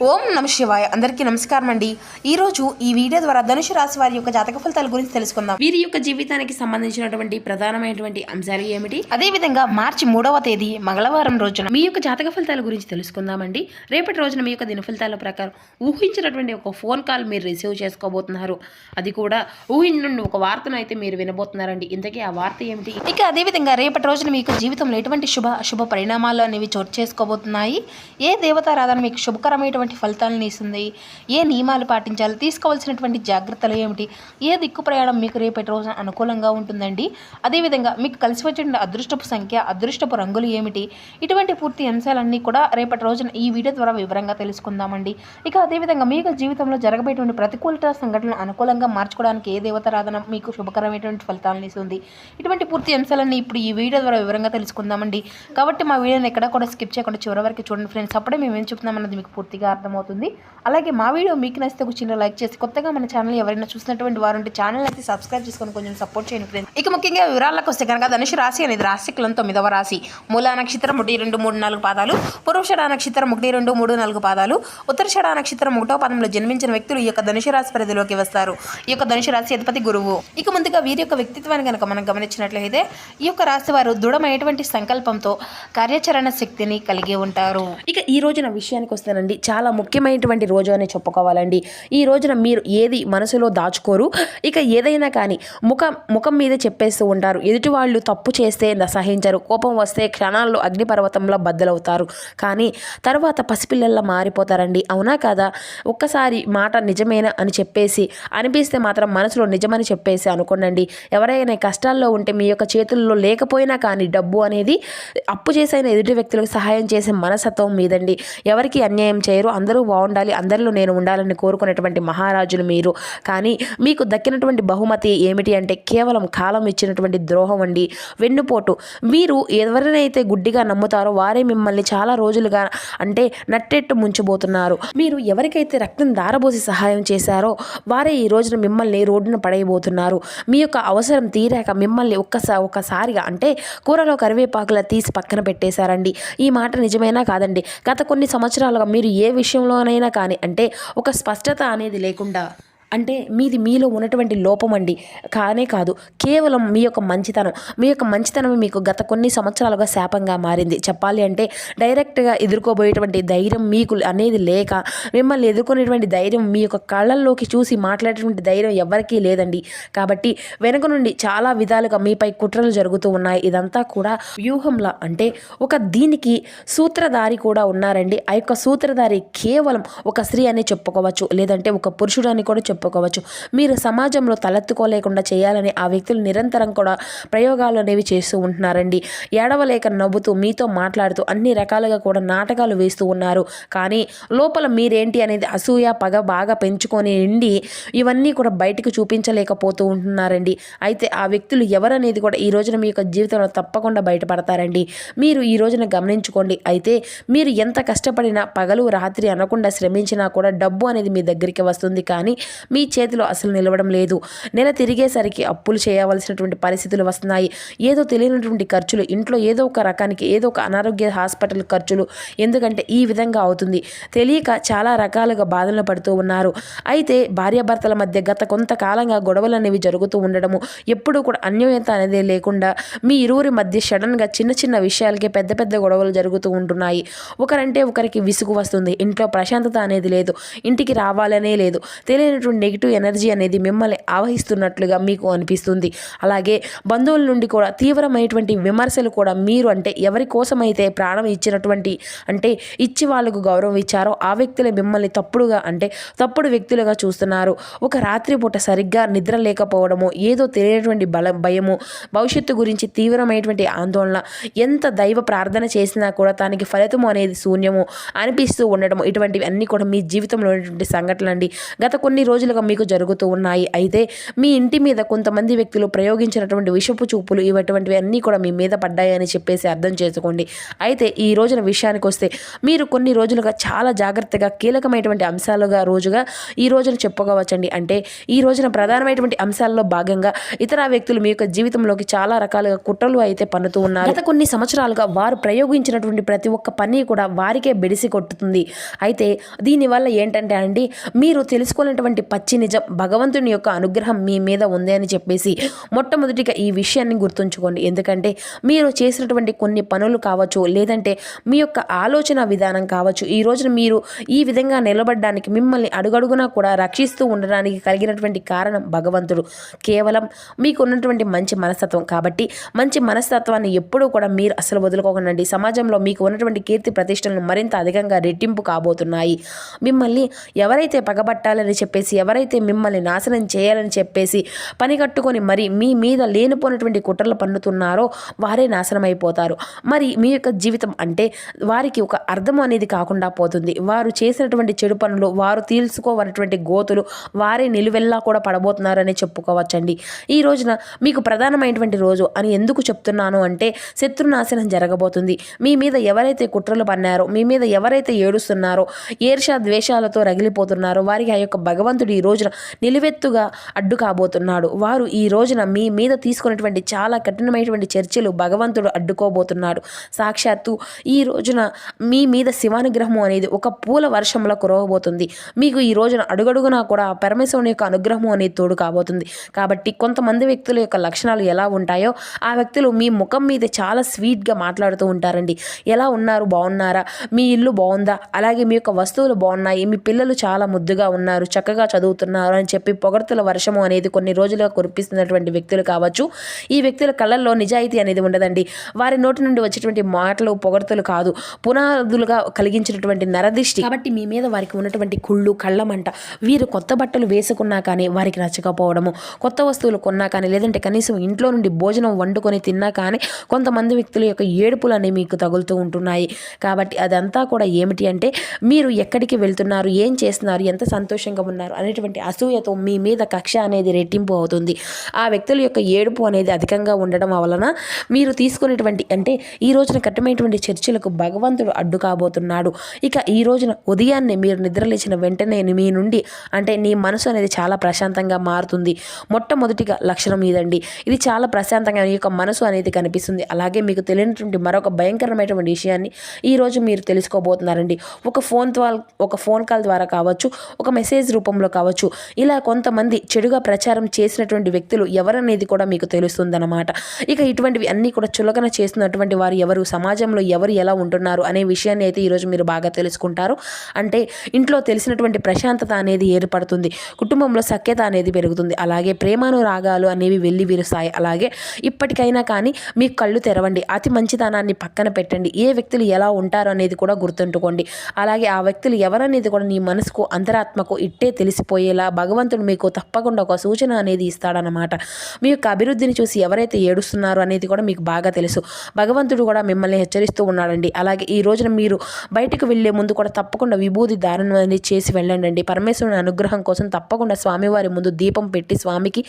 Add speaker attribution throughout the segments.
Speaker 1: ఓం నమ శివాయ. అందరికీ నమస్కారం అండి. ఈరోజు ఈ వీడియో ద్వారా ధనుసు రాశి వారి యొక్క జాతక ఫలితాల గురించి తెలుసుకుందాం. వీరి యొక్క జీవితానికి సంబంధించినటువంటి ప్రధానమైనటువంటి అంశాలు ఏమిటి, అదేవిధంగా మార్చి 3వ తేదీ మంగళవారం రోజున మీ యొక్క జాతక ఫలితాల గురించి తెలుసుకుందామండి. రేపటి రోజున మీ యొక్క దిన ఫలితాల ప్రకారం ఊహించినటువంటి ఒక ఫోన్ కాల్ మీరు రిసీవ్ చేసుకోబోతున్నారు. అది కూడా ఊహించిన ఒక వార్తను అయితే మీరు వినబోతున్నారండి. ఇంతకీ ఆ వార్త ఏమిటి? ఇక అదేవిధంగా రేపటి రోజున మీకు జీవితంలో ఎటువంటి శుభ పరిణామాలు అనేవి చోటు చేసుకోబోతున్నాయి. ఏ దేవతారాధన మీకు శుభకరమైనటువంటి ఫలితాలను ఇస్తుంది, ఏ నియమాలు పాటించాలి, తీసుకోవాల్సినటువంటి జాగ్రత్తలు ఏమిటి, ఏ దిక్కు ప్రయాణం మీకు రేపటి రోజున అనుకూలంగా ఉంటుందండి. అదేవిధంగా మీకు కలిసి వచ్చిన అదృష్టపు సంఖ్య, అదృష్టపు రంగులు ఏమిటి, ఇటువంటి పూర్తి అంశాలన్నీ కూడా రేపటి రోజున ఈ వీడియో ద్వారా వివరంగా తెలుసుకుందామండి. ఇక అదేవిధంగా మీకు జీవితంలో జరగబోయేటువంటి ప్రతికూలత సంఘటనలు అనుకూలంగా మార్చుకోవడానికి ఏ దేవతారాధన మీకు శుభకరమైనటువంటి ఫలితాలను ఇస్తుంది, ఇటువంటి పూర్తి అంశాలన్నీ ఇప్పుడు ఈ వీడియో ద్వారా వివరంగా తెలుసుకుందామండి. కాబట్టి మా వీడియోని ఎక్కడ కూడా స్కిప్ చేయకుండా చివరి వరకు చూడండి ఫ్రెండ్స్. అప్పుడే మేము ఏం చెప్తున్నామన్నది మీకు పూర్తిగా అర్థమవుతుంది. అలాగే మా వీడియో మీకు నచ్చితే ఒక చిన్న లైక్ చేసి, కొత్తగా మన ఛానల్ ఎవరైనా చూసినటువంటి వారు ఉంటే ఛానల్ అయితే సబ్స్క్రైబ్ చేసుకొని కొంచెం సపోర్ట్ చేయండి ఫ్రెండ్స్. ఇక ముఖ్యంగా వివరాలకు వస్తే కనుక ధనుసు రాశి అనేది రాశికులం 9వ రాశి. మూలా నక్షత్రం 1, 2, 3, 4 పాదాలు, పూర్వషడ నక్షత్రం 1, 2, 3, 4 పాదాలు, ఉత్తరషడ నక్షత్రం 1వ పాదంలో జన్మించిన వ్యక్తులు ఈ యొక్క ధనుసు రాశి పరిధిలోకి వస్తారు. ఈ యొక్క ధనుసు రాశి అధిపతి గురువు. ఇక ముందుగా వీరి యొక్క వ్యక్తిత్వాన్ని కనుక మనం గమనించినట్లయితే ఈ యొక్క రాశి వారు దృఢమైనటువంటి సంకల్పంతో కార్యాచరణ శక్తిని కలిగి ఉంటారు. ఇక ఈ రోజున విషయానికి వస్తానండి, చాలా ముఖ్యమైనటువంటి రోజు అని చెప్పుకోవాలండి. ఈ రోజున మీరు ఏది మనసులో దాచుకోరు. ఇక ఏదైనా కానీ ముఖం మీద చెప్పేస్తూ ఉంటారు. ఎదుటి వాళ్ళు తప్పు చేస్తే సహించరు. కోపం వస్తే క్షణాల్లో అగ్నిపర్వతంలో బద్దలవుతారు. కానీ తర్వాత పసిపిల్లల్లా మారిపోతారండి. అవునా కదా? ఒక్కసారి మాట నిజమేనా అని చెప్పేసి అనిపిస్తే మాత్రం మనసులో నిజమని చెప్పేసి అనుకోండి. ఎవరైనా కష్టాల్లో ఉంటే మీ యొక్క చేతుల్లో లేకపోయినా కానీ డబ్బు అనేది అప్పు చేసైన ఎదుటి వ్యక్తులకు సహాయం చేసే మనస్తత్వం మీదండి. ఎవరికి అన్యాయం చేయరు, అందరూ బాగుండాలి, అందరిలో నేను ఉండాలని కోరుకునేటువంటి మహారాజులు మీరు. కానీ మీకు దక్కినటువంటి బహుమతి ఏమిటి అంటే కేవలం కాలం ఇచ్చినటువంటి ద్రోహం అండి, వెన్నుపోటు. మీరు ఎవరినైతే గుడ్డిగా నమ్ముతారో వారే మిమ్మల్ని చాలా రోజులుగా అంటే నట్టెట్టు ముంచబోతున్నారు. మీరు ఎవరికైతే రక్తం దారబోసి సహాయం చేశారో వారే ఈ రోజున మిమ్మల్ని రోడ్డున పడైపోతున్నారు. మీ యొక్క అవసరం తీరాక మిమ్మల్ని ఒక్కసారిగా అంటే కూరలో కరివేపాకులా తీసి పక్కన పెట్టేశారండి. ఈ మాట నిజమైనా కాదండి? గత కొన్ని సంవత్సరాలుగా మీరు ఏ విషయంలోనైనా కానీ అంటే ఒక స్పష్టత అనేది లేకుండా అంటే మీలో ఉన్నటువంటి లోపం అండి. కానే కాదు, కేవలం మీ యొక్క మంచితనం మీకు గత కొన్ని సంవత్సరాలుగా శాపంగా మారింది. చెప్పాలి అంటే డైరెక్ట్గా ఎదుర్కోబోయేటువంటి ధైర్యం మీకు అనేది లేక, మిమ్మల్ని ఎదుర్కొనేటువంటి ధైర్యం, మీ యొక్క కళ్ళల్లోకి చూసి మాట్లాడేటువంటి ధైర్యం ఎవరికీ లేదండి. కాబట్టి వెనుక నుండి చాలా విధాలుగా మీపై కుట్రలు జరుగుతూ ఉన్నాయి. ఇదంతా కూడా వ్యూహంలా అంటే దీనికి సూత్రధారి కూడా ఉన్నారండి. ఆ యొక్క సూత్రధారి కేవలం ఒక స్త్రీ అని చెప్పుకోవచ్చు, లేదంటే ఒక పురుషుడు అని కూడా చెప్పుకోవచ్చు. మీరు సమాజంలో తలెత్తుకోలేకుండా చేయాలని ఆ వ్యక్తులు నిరంతరం కూడా ప్రయోగాలు అనేవి చేస్తూ ఉంటున్నారండి. ఏడవలేక నవ్వుతూ మీతో మాట్లాడుతూ అన్ని రకాలుగా కూడా నాటకాలు వేస్తూ ఉన్నారు. కానీ లోపల మీరేంటి అనేది అసూయ పగ బాగా పెంచుకొని నిండి ఇవన్నీ కూడా బయటకు చూపించలేకపోతూ ఉంటున్నారండి. అయితే ఆ వ్యక్తులు ఎవరనేది కూడా ఈ రోజున మీ యొక్క జీవితంలో తప్పకుండా బయటపడతారండి. మీరు ఈ రోజున గమనించుకోండి. అయితే మీరు ఎంత కష్టపడినా పగలు రాత్రి అనకుండా శ్రమించినా కూడా డబ్బు అనేది మీ దగ్గరికి వస్తుంది. కానీ మీ చేతిలో అసలు నిలవడం లేదు. నెల తిరిగేసరికి అప్పులు చేయవలసినటువంటి పరిస్థితులు వస్తున్నాయి. ఏదో తెలియనటువంటి ఖర్చులు, ఇంట్లో ఏదో ఒక రకానికి ఏదో ఒక అనారోగ్య హాస్పిటల్ ఖర్చులు. ఎందుకంటే ఈ విధంగా అవుతుంది. తెలియక చాలా రకాలుగా బాధలు పడుతూ ఉన్నారు. అయితే భార్యాభర్తల మధ్య గత కొంతకాలంగా గొడవలు అనేవి జరుగుతూ ఉండడము, ఎప్పుడూ కూడా అన్యోన్యత అనేది లేకుండా మీ ఇరువురి మధ్య సడన్గా చిన్న చిన్న విషయాలకే పెద్ద పెద్ద గొడవలు జరుగుతూ ఉంటున్నాయి. ఒకరంటే ఒకరికి విసుగు వస్తుంది. ఇంట్లో ప్రశాంతత అనేది లేదు, ఇంటికి రావాలనే లేదు. తెలియనటువంటి నెగిటివ్ ఎనర్జీ అనేది మిమ్మల్ని ఆవహిస్తున్నట్లుగా మీకు అనిపిస్తుంది. అలాగే బంధువుల నుండి కూడా తీవ్రమైనటువంటి విమర్శలు కూడా మీరు అంటే ఎవరి కోసమైతే ప్రాణం ఇచ్చినటువంటి అంటే ఇచ్చి వాళ్ళకు గౌరవం ఇచ్చారో ఆ వ్యక్తులే మిమ్మల్ని తప్పుడు వ్యక్తులుగా చూస్తున్నారు. ఒక రాత్రి పూట సరిగ్గా నిద్ర లేకపోవడము, ఏదో తెలియనటువంటి భయము, భవిష్యత్తు గురించి తీవ్రమైనటువంటి ఆందోళన, ఎంత దైవ ప్రార్థన చేసినా కూడా దానికి ఫలితము అనేది శూన్యము అనిపిస్తూ ఉండడము, ఇటువంటివి అన్నీ కూడా మీ జీవితంలో ఉన్నటువంటి సంఘటనలు అండి. గత కొన్ని రోజులు రోజులుగా మీకు జరుగుతూ ఉన్నాయి. అయితే మీ ఇంటి మీద కొంతమంది వ్యక్తులు ప్రయోగించినటువంటి విషపు చూపులు ఇటువంటివి అన్నీ కూడా మీ మీద పడ్డాయని చెప్పేసి అర్థం చేసుకోండి. అయితే ఈ రోజున విషయానికి వస్తే మీరు కొన్ని రోజులుగా చాలా జాగ్రత్తగా కీలకమైనటువంటి అంశాలుగా ఈ రోజున చెప్పుకోవచ్చండి. అంటే ఈ రోజున ప్రధానమైనటువంటి అంశాల్లో భాగంగా ఇతర వ్యక్తులు మీ యొక్క జీవితంలోకి చాలా రకాలుగా కుట్రలు అయితే పన్నుతూ ఉన్నారు. గత కొన్ని సంవత్సరాలుగా వారు ప్రయోగించినటువంటి ప్రతి ఒక్క పని కూడా వారికే బెడిసి కొట్టుతుంది. అయితే దీనివల్ల ఏంటంటే అండి, మీరు తెలుసుకోలేనటువంటి పచ్చి నిజం భగవంతుని యొక్క అనుగ్రహం మీ మీద ఉంది అని చెప్పేసి మొట్టమొదటిగా ఈ విషయాన్ని గుర్తుంచుకోండి. ఎందుకంటే మీరు చేసినటువంటి కొన్ని పనులు కావచ్చు, లేదంటే మీ యొక్క ఆలోచన విధానం కావచ్చు, ఈ రోజున మీరు ఈ విధంగా నిలబడడానికి మిమ్మల్ని అడుగడుగునా కూడా రక్షిస్తూ ఉండడానికి కలిగినటువంటి కారణం భగవంతుడు. కేవలం మీకు ఉన్నటువంటి మంచి మనస్తత్వం. కాబట్టి మంచి మనస్తత్వాన్ని ఎప్పుడూ కూడా మీరు అసలు వదులుకోకండి. సమాజంలో మీకు ఉన్నటువంటి కీర్తి ప్రతిష్టలను మరింత అధికంగా రెట్టింపు కాబోతున్నాయి. మిమ్మల్ని ఎవరైతే పగబట్టాలని చెప్పేసి, ఎవరైతే మిమ్మల్ని నాశనం చేయాలని చెప్పేసి పని కట్టుకొని మరి మీ మీద లేనిపోయినటువంటి కుట్రలు పన్నుతున్నారో వారే నాశనం అయిపోతారు. మరి మీ యొక్క జీవితం అంటే వారికి ఒక అర్థం అనేది కాకుండా పోతుంది. వారు చేసినటువంటి చెడు పనులు, వారు తీల్చుకోవనటువంటి గోతులు వారే నిలువెల్లా కూడా పడబోతున్నారని చెప్పుకోవచ్చండి. ఈ రోజున మీకు ప్రధానమైనటువంటి రోజు అని ఎందుకు చెప్తున్నాను అంటే, శత్రునాశనం జరగబోతుంది. మీ మీద ఎవరైతే కుట్రలు పన్నారో, మీ మీద ఎవరైతే ఏడుస్తున్నారో, ఈర్ష్య ద్వేషాలతో రగిలిపోతున్నారో వారికి ఆ యొక్క భగవంతుడు ఈ రోజున నిలువెత్తుగా అడ్డు కాబోతున్నాడు. వారు ఈ రోజున మీ మీద తీసుకున్నటువంటి చాలా కఠినమైనటువంటి చర్చలు భగవంతుడు అడ్డుకోబోతున్నాడు. సాక్షాత్తు ఈ రోజున మీ మీద శివానుగ్రహం అనేది ఒక పూల వర్షంలో కురవబోతుంది. మీకు ఈ రోజున అడుగడుగునా కూడా పరమేశ్వరుని యొక్క అనుగ్రహం అనేది తోడు కాబోతుంది. కాబట్టి కొంతమంది వ్యక్తుల యొక్క లక్షణాలు ఎలా ఉంటాయో ఆ వ్యక్తులు మీ ముఖం మీద చాలా స్వీట్గా మాట్లాడుతూ ఉంటారండి. ఎలా ఉన్నారు, బాగున్నారా, మీ ఇల్లు బాగుందా, అలాగే మీ యొక్క వస్తువులు బాగున్నాయి, మీ పిల్లలు చాలా ముద్దుగా ఉన్నారు, చక్కగా చదువుతున్నారు అని చెప్పి పొగడ్తల వర్షము అనేది కొన్ని రోజులుగా కురిపిస్తున్నటువంటి వ్యక్తులు కావచ్చు. ఈ వ్యక్తుల కళ్ళల్లో నిజాయితీ అనేది ఉండదండి. వారి నోటి నుండి వచ్చేటువంటి మాటలు పొగడ్తలు కాదు, పునాదులుగా కలిగించినటువంటి నరదిష్టి. కాబట్టి మీ మీద వారికి ఉన్నటువంటి కుళ్ళు, కళ్ళమంట. వీరు కొత్త బట్టలు వేసుకున్నా కానీ వారికి నచ్చకపోవడము, కొత్త వస్తువులు కొన్నా కానీ, లేదంటే కనీసం ఇంట్లో నుండి భోజనం వండుకొని తిన్నా కానీ కొంతమంది వ్యక్తుల యొక్క ఏడుపులు అనేవి మీకు తగులుతూ ఉంటున్నాయి. కాబట్టి అదంతా కూడా ఏమిటి అంటే, మీరు ఎక్కడికి వెళ్తున్నారు, ఏం చేస్తున్నారు, ఎంత సంతోషంగా ఉన్నారు అనేటువంటి అసూయతో మీ మీద కక్ష అనేది రెట్టింపు అవుతుంది. ఆ వ్యక్తుల యొక్క ఏడుపు అనేది అధికంగా ఉండడం వలన మీరు తీసుకునేటువంటి అంటే ఈ రోజున కఠినమైనటువంటి చర్చలకు భగవంతుడు అడ్డు కాబోతున్నాడు. ఇక ఈ రోజున ఉదయాన్నే మీరు నిద్రలేచిన వెంటనే మీ నుండి అంటే నీ మనసు అనేది చాలా ప్రశాంతంగా మారుతుంది. మొట్టమొదటిగా లక్షణం ఇదండి. ఇది చాలా ప్రశాంతంగా ఈ యొక్క మనసు అనేది కనిపిస్తుంది. అలాగే మీకు తెలియనటువంటి మరొక భయంకరమైనటువంటి విషయాన్ని ఈరోజు మీరు తెలుసుకోబోతున్నారండి. ఒక ఫోన్ కాల్ ద్వారా కావచ్చు, ఒక మెసేజ్ రూపంలో కావచ్చు, ఇలా కొంతమంది చెడుగా ప్రచారం చేసినటువంటి వ్యక్తులు ఎవరనేది కూడా మీకు తెలుస్తుందన్నమాట. ఇక ఇటువంటివి అన్నీ కూడా చులకన చేస్తున్నటువంటి వారు ఎవరు, సమాజంలో ఎవరు ఎలా ఉంటున్నారు అనే విషయాన్ని అయితే ఈరోజు మీరు బాగా తెలుసుకుంటారు. అంటే ఇంట్లో తెలిసినటువంటి ప్రశాంతత అనేది ఏర్పడుతుంది, కుటుంబంలో సఖ్యత అనేది పెరుగుతుంది, అలాగే ప్రేమానురాగాలు అనేవి వెళ్ళి విరుస్తాయి. అలాగే ఇప్పటికైనా కానీ మీ కళ్ళు తెరవండి, అతి మంచితనాన్ని పక్కన పెట్టండి, ఏ వ్యక్తులు ఎలా ఉంటారు అనేది కూడా గుర్తుంచుకోండి. అలాగే ఆ వ్యక్తులు ఎవరనేది కూడా నీ మనసుకు, అంతరాత్మకు ఇట్టే తెలిసిపోయేలా భగవంతుడు మీకు తప్పకుండా ఒక సూచన అనేది ఇస్తాడనమాట. మీ యొక్క అభివృద్ధిని చూసి ఎవరైతే ఏడుస్తున్నారో అనేది కూడా మీకు బాగా తెలుసు. భగవంతుడు కూడా మిమ్మల్ని హెచ్చరిస్తూ ఉన్నాడండి. అలాగే ఈ రోజున మీరు బయటకు వెళ్ళే ముందు కూడా తప్పకుండా విభూది ధారణ అనేది చేసి వెళ్ళండి. పరమేశ్వరుని అనుగ్రహం కోసం తప్పకుండా స్వామివారి ముందు దీపం పెట్టి స్వామికి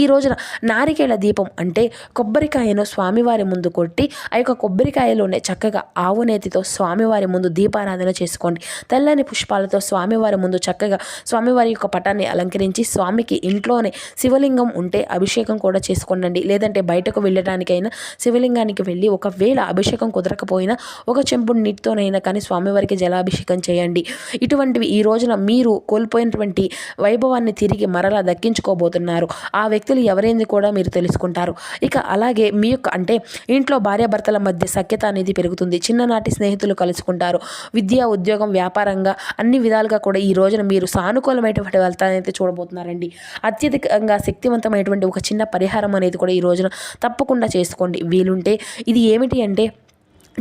Speaker 1: ఈ రోజున నారికేళ దీపం అంటే కొబ్బరికాయను స్వామివారి ముందు కొట్టి ఆ యొక్క కొబ్బరికాయలోనే చక్కగా ఆవు నేతితో స్వామివారి ముందు దీపారాధన చేసుకోండి. తెల్లని పుష్పాలతో స్వామివారి ముందు చక్కగా స్వామివారి యొక్క పటాన్ని అలంకరించి స్వామికి ఇంట్లోనే శివలింగం ఉంటే అభిషేకం కూడా చేసుకోండి. లేదంటే బయటకు వెళ్ళడానికైనా శివలింగానికి వెళ్ళి ఒకవేళ అభిషేకం కుదరకపోయినా ఒక చెంపుడు నీటితోనైనా కానీ స్వామివారికి జలాభిషేకం చేయండి. ఇటువంటివి ఈ రోజున మీరు కోల్పోయినటువంటి వైభవాన్ని తిరిగి మరలా దక్కించుకోబోతున్నారు. ఆ వ్యక్తులు ఎవరైంది కూడా మీరు తెలుసుకుంటారు. ఇక అలాగే మీ యొక్క అంటే ఇంట్లో భార్యాభర్తల మధ్య సఖ్యత అనేది పెరుగుతుంది. చిన్ననాటి స్నేహితులు కలుసుకుంటారు. విద్య, ఉద్యోగం, వ్యాపారంగా అన్ని విధాలుగా కూడా ఈ రోజున మీరు సానుకూలమైనటువంటి ఫలితాన్ని అయితే చూడబోతున్నారండి. అత్యధికంగా శక్తివంతమైనటువంటి ఒక చిన్న పరిహారం అనేది కూడా ఈ రోజున తప్పకుండా చేసుకోండి. వీలుంటే ఇది ఏమిటి అంటే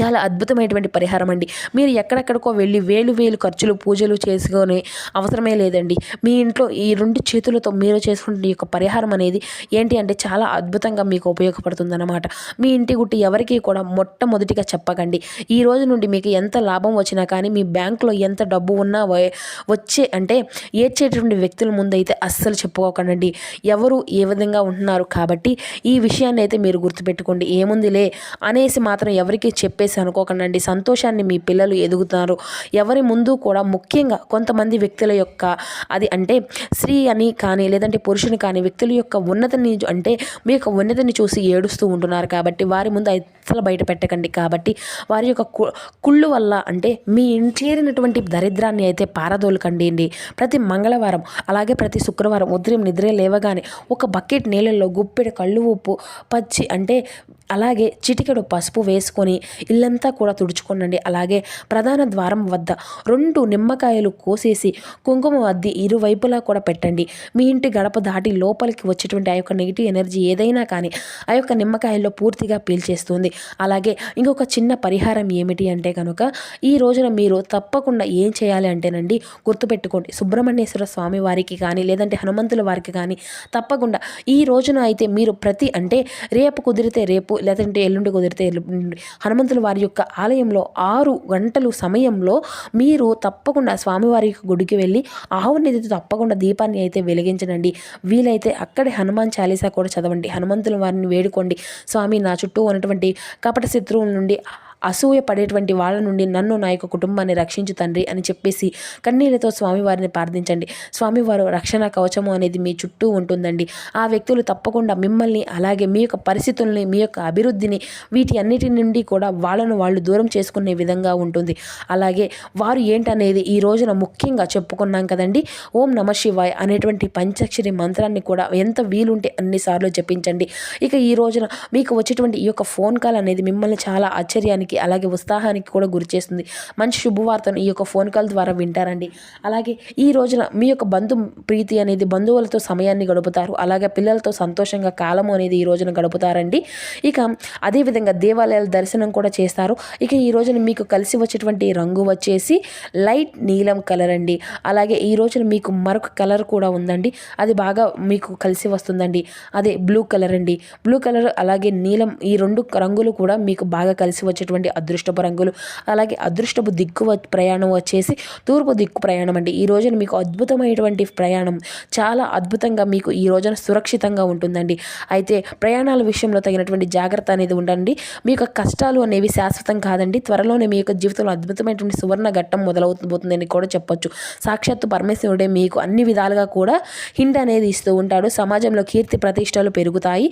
Speaker 1: చాలా అద్భుతమైనటువంటి పరిహారం అండి. మీరు ఎక్కడెక్కడికో వెళ్ళి వేలు ఖర్చులు పూజలు చేసుకునే అవసరమే లేదండి. మీ ఇంట్లో ఈ 2 చేతులతో మీరు చేసుకునే ఈ యొక్క పరిహారం అనేది ఏంటి అంటే చాలా అద్భుతంగా మీకు ఉపయోగపడుతుందన్నమాట. మీ ఇంటి గుట్టు ఎవరికీ కూడా మొట్టమొదటిగా చెప్పకండి. ఈ రోజు నుండి మీకు ఎంత లాభం వచ్చినా కానీ మీ బ్యాంకులో ఎంత డబ్బు ఉన్నా వచ్చే అంటే ఏడ్చేటటువంటి వ్యక్తుల ముందైతే అస్సలు చెప్పుకోకండి. ఎవరు ఏ విధంగా ఉంటున్నారు కాబట్టి ఈ విషయాన్ని అయితే మీరు గుర్తుపెట్టుకోండి. ఏముందిలే అనేసి మాత్రం ఎవరికి చెప్పేసి అనుకోకండి. సంతోషాన్ని మీ పిల్లలు ఎదుగుతున్నారు. ఎవరి ముందు కూడా ముఖ్యంగా కొంతమంది వ్యక్తుల యొక్క అది అంటే స్త్రీ అని కానీ లేదంటే పురుషుని కానీ వ్యక్తుల యొక్క ఉన్నతిని అంటే మీ యొక్క ఉన్నతిని చూసి ఏడుస్తూ ఉంటున్నారు కాబట్టి వారి ముందు అసలు బయట పెట్టకండి. కాబట్టి వారి యొక్క కుళ్ళు వల్ల అంటే మీ ఇంట్లోనటువంటి దరిద్రాన్ని అయితే పారదోలకండి అండి. ప్రతి మంగళవారం అలాగే ప్రతి శుక్రవారం ఉదయం నిద్ర లేవగానే ఒక బకెట్ నీళ్ళల్లో గుప్పెడు కళ్ళు ఉప్పు పచ్చి అంటే అలాగే చిటికెడు పసుపు వేసుకొని ఇల్లంతా కూడా తుడుచుకోనండి. అలాగే ప్రధాన ద్వారం వద్ద 2 నిమ్మకాయలు కోసేసి కుంకుమ అద్ది ఇరువైపులా కూడా పెట్టండి. మీ ఇంటి గడప దాటి లోపలికి వచ్చేటువంటి ఆ యొక్క నెగిటివ్ ఎనర్జీ ఏదైనా కానీ ఆ యొక్క నిమ్మకాయల్లో పూర్తిగా పీల్చేస్తుంది. అలాగే ఇంకొక చిన్న పరిహారం ఏమిటి అంటే కనుక ఈ రోజున మీరు తప్పకుండా ఏం చేయాలి అంటేనండి గుర్తుపెట్టుకోండి. సుబ్రహ్మణ్యేశ్వర స్వామి వారికి కానీ లేదంటే హనుమంతుల వారికి కానీ తప్పకుండా ఈ రోజున అయితే మీరు ప్రతి అంటే రేపు కుదిరితే రేపు లేదంటే ఎల్లుండి కుదిరితే ఎల్లుండి హనుమంతుల వారి యొక్క ఆలయంలో 6 గంటలు సమయంలో మీరు తప్పకుండా స్వామివారి గుడికి వెళ్ళి ఆవు నెయ్యితో తప్పకుండా దీపాన్ని అయితే వెలిగించండి. వీలైతే అక్కడే హనుమాన్ చాలీసా కూడా చదవండి. హనుమంతుల వారిని వేడుకోండి. స్వామి నా చుట్టూ ఉన్నటువంటి కపట శత్రువుల నుండి అసూయ పడేటువంటి వాళ్ళ నుండి నన్ను నా యొక్క కుటుంబాన్ని రక్షించు తండ్రి అని చెప్పేసి కన్నీళ్లతో స్వామివారిని ప్రార్థించండి. స్వామివారు రక్షణ కవచము అనేది మీ చుట్టూ ఉంటుందండి. ఆ వ్యక్తులు తప్పకుండా మిమ్మల్ని అలాగే మీ యొక్క పరిస్థితుల్ని మీ యొక్క అభివృద్ధిని వీటి అన్నిటి నుండి కూడా వాళ్ళను వాళ్ళు దూరం చేసుకునే విధంగా ఉంటుంది. అలాగే వారు ఏంటనేది ఈ రోజున ముఖ్యంగా చెప్పుకున్నాం కదండి. ఓం నమ శివాయ అనేటువంటి పంచాక్షరి మంత్రాన్ని కూడా ఎంత వీలుంటే అన్నిసార్లు జపించండి. ఇక ఈ రోజున మీకు వచ్చేటువంటి ఈ యొక్క ఫోన్ కాల్ అనేది మిమ్మల్ని చాలా ఆశ్చర్యానికి అలాగే ఉత్సాహానికి కూడా గురి చేస్తుంది. మంచి శుభవార్తను ఈ యొక్క ఫోన్ కాల్ ద్వారా వింటారండి. అలాగే ఈ రోజున మీ యొక్క ప్రీతి అనేది బంధువులతో సమయాన్ని గడుపుతారు. అలాగే పిల్లలతో సంతోషంగా కాలము అనేది ఈ రోజున గడుపుతారండి. ఇక అదేవిధంగా దేవాలయాల దర్శనం కూడా చేస్తారు. ఇక ఈ రోజున మీకు కలిసి వచ్చేటువంటి రంగు వచ్చేసి లైట్ నీలం కలర్ అండి. అలాగే ఈ రోజున మీకు మరొక కలర్ కూడా ఉందండి. అది బాగా మీకు కలిసి వస్తుందండి. అదే బ్లూ కలర్ అండి. బ్లూ కలర్ అలాగే నీలం ఈ 2 రంగులు కూడా మీకు బాగా కలిసి వచ్చేటువంటి అదృష్టపు రంగులు. అలాగే అదృష్టపు దిక్కు ప్రయాణం వచ్చేసి తూర్పు దిక్కు ప్రయాణం అండి. ఈ రోజున మీకు అద్భుతమైనటువంటి ప్రయాణం చాలా అద్భుతంగా మీకు ఈ రోజున సురక్షితంగా ఉంటుందండి. అయితే ప్రయాణాల విషయంలో తగినటువంటి జాగ్రత్త అనేది ఉండండి. మీ యొక్క కష్టాలు అనేవి శాశ్వతం కాదండి. త్వరలోనే మీ యొక్క జీవితంలో అద్భుతమైనటువంటి సువర్ణ ఘట్టం మొదలవుతుందని కూడా చెప్పొచ్చు. సాక్షాత్తు పరమేశ్వరుడే మీకు అన్ని విధాలుగా కూడా హింట్ అనేది ఇస్తూ ఉంటాడు. సమాజంలో కీర్తి ప్రతిష్టలు పెరుగుతాయి.